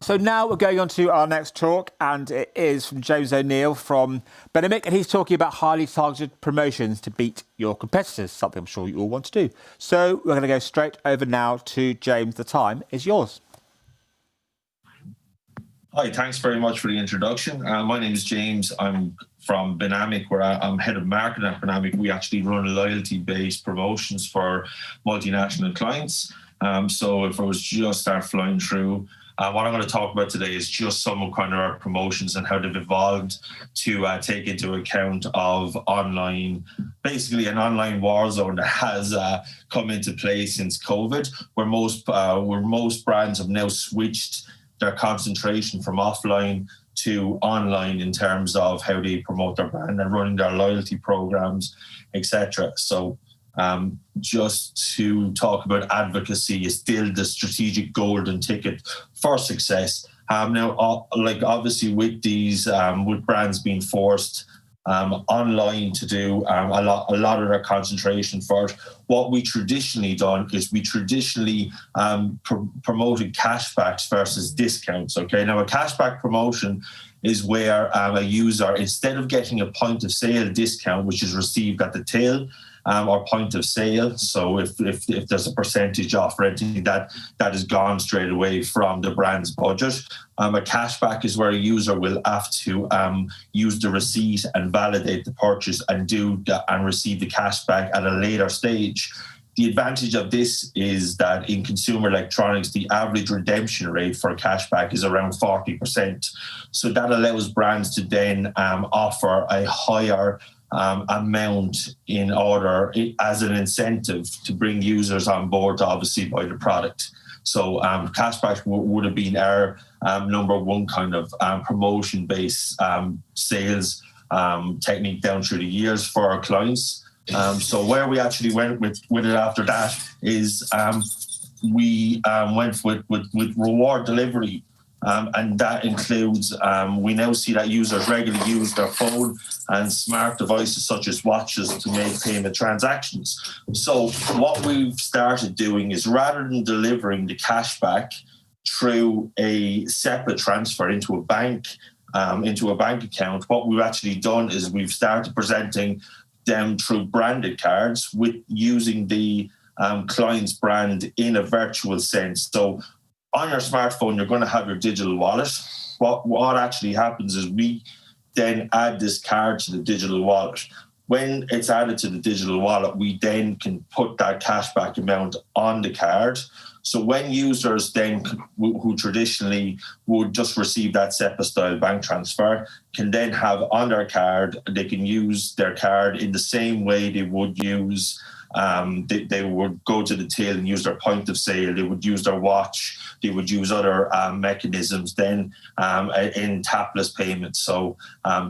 So now we're going on to our next talk, and it is from James O'Neill from Benamic, and he's talking about highly targeted promotions to beat your competitors, something I'm sure you all want to do. So we're going to go straight over now to James. The time is yours. Hi, thanks very much for the introduction. My name is James. I'm from Benamic, where I'm head of marketing at Benamic. We actually run loyalty-based promotions for multinational clients. So if I was just start flying through, what I'm going to talk about today is just some of kind of our promotions and how they've evolved to take into account of online, basically an online war zone that has come into play since COVID, where most brands have now switched their concentration from offline to online in terms of how they promote their brand and running their loyalty programs, etc. So just to talk about advocacy is still the strategic golden ticket for success. Now, like obviously with these, with brands being forced online to do a lot of their concentration for it, what we traditionally done is we traditionally promoted cashbacks versus discounts. Okay, now a cashback promotion is where a user, instead of getting a point of sale discount, which is received at the till or point of sale, so if there's a percentage off or anything, that is gone straight away from the brand's budget. A cashback is where a user will have to use the receipt and validate the purchase and receive the cashback at a later stage. The advantage of this is that in consumer electronics, the average redemption rate for a cashback is around 40%. So that allows brands to then offer a higher amount in order as an incentive to bring users on board to obviously buy the product. So cashback would have been our number one kind of promotion-based sales technique down through the years for our clients. So where we actually went with it after that is we went with reward delivery. And that includes, we now see that users regularly use their phone and smart devices such as watches to make payment transactions. So what we've started doing is, rather than delivering the cashback through a separate transfer into a bank account, what we've actually done is we've started presenting them through branded cards with using the client's brand in a virtual sense. So on your smartphone, you're going to have your digital wallet. What actually happens is we then add this card to the digital wallet. When it's added to the digital wallet, we then can put that cashback amount on the card. So when users then, who traditionally would just receive that SEPA style bank transfer, can then have on their card, they can use their card in the same way they would use, they would go to the till and use their point of sale, they would use their watch, they would use other mechanisms then in tapless payments. So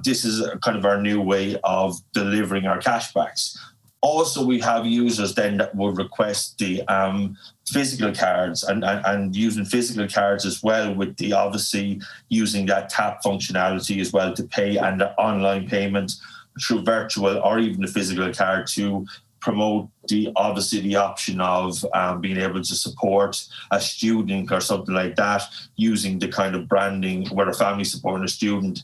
this is kind of our new way of delivering our cashbacks. Also, we have users then that will request the physical cards and using physical cards as well, with the obviously using that tap functionality as well to pay and the online payment through virtual or even the physical card to promote the option of being able to support a student or something like that using the kind of branding where a family supporting a student.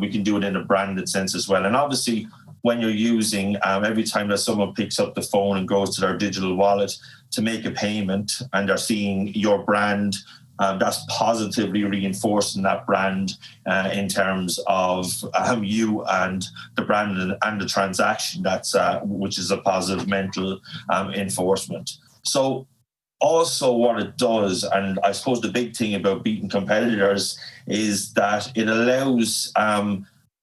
We can do it in a branded sense as well. And obviously, when you're using, every time that someone picks up the phone and goes to their digital wallet to make a payment and they're seeing your brand, that's positively reinforcing that brand in terms of you and the brand and the transaction, which is a positive mental enforcement. So also what it does, and I suppose the big thing about beating competitors, is that it allows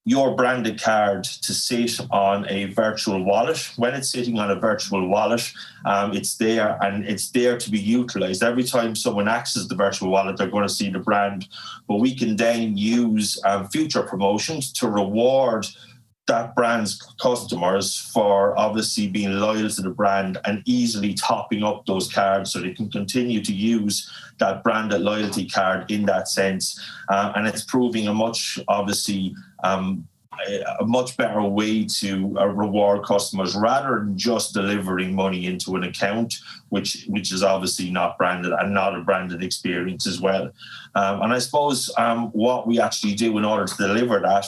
your branded card to sit on a virtual wallet. When it's sitting on a virtual wallet, it's there and it's there to be utilized. Every time someone accesses the virtual wallet, they're going to see the brand. But we can then use future promotions to reward that brand's customers for obviously being loyal to the brand and easily topping up those cards so they can continue to use that branded loyalty card in that sense. And it's proving a much, obviously, a much better way to reward customers rather than just delivering money into an account, which is obviously not branded and not a branded experience as well. And I suppose what we actually do in order to deliver that,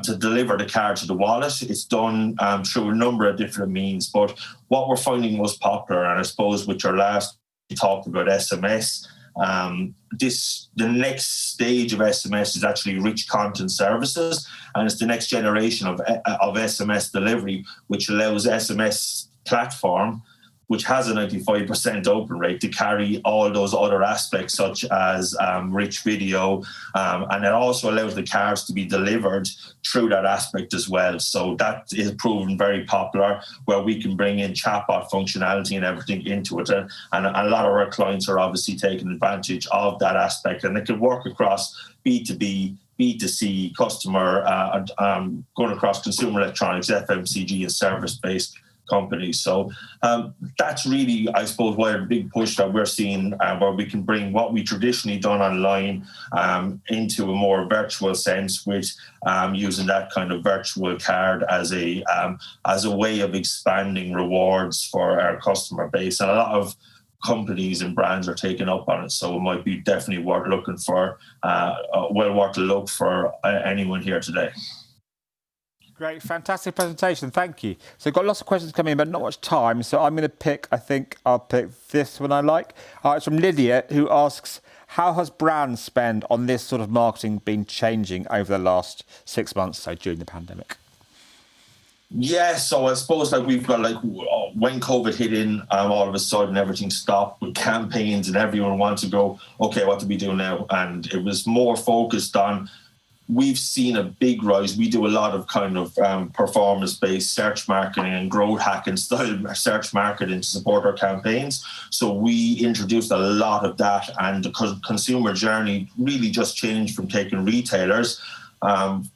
to deliver the card to the wallet, it's done through a number of different means. But what we're finding most popular, and I suppose with your last you talked about SMS, the next stage of SMS is actually rich content services, and it's the next generation of SMS delivery, which allows SMS platform, which has a 95% open rate, to carry all those other aspects such as rich video, and it also allows the cards to be delivered through that aspect as well. So that is proven very popular, where we can bring in chatbot functionality and everything into it. And a lot of our clients are obviously taking advantage of that aspect, and it can work across B2B, B2C, customer, going across consumer electronics, FMCG and service-based companies. So that's really, I suppose, why a big push that we're seeing, where we can bring what we traditionally done online into a more virtual sense, with using that kind of virtual card as a way of expanding rewards for our customer base. And a lot of companies and brands are taking up on it, so it might be definitely worth looking for, worth a look for anyone here today. Great, fantastic presentation, thank you. So got lots of questions coming in, but not much time, so I'm going to pick, I think I'll pick this one I like. It's from Lydia, who asks, how has brand spend on this sort of marketing been changing over the last 6 months, so during the pandemic? Yeah, so I suppose we've got when COVID hit in, all of a sudden everything stopped with campaigns and everyone wanted to go, okay, what do we do now? And it was more focused on, we've seen a big rise. We do a lot of kind of performance-based search marketing and growth hacking style search marketing to support our campaigns. So we introduced a lot of that, and the consumer journey really just changed from taking retailers,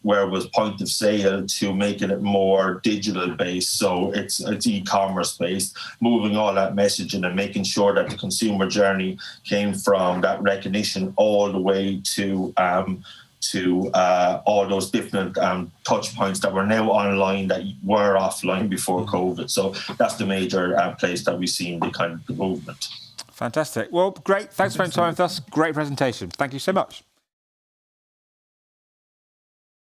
where it was point of sale, to making it more digital based. So it's e-commerce based, moving all that messaging and making sure that the consumer journey came from that recognition all the way to all those different touch points that were now online that were offline before COVID. So that's the major place that we've seen the kind of the movement. Fantastic. Well, great. Thanks for spending time with us. Great presentation. Thank you so much.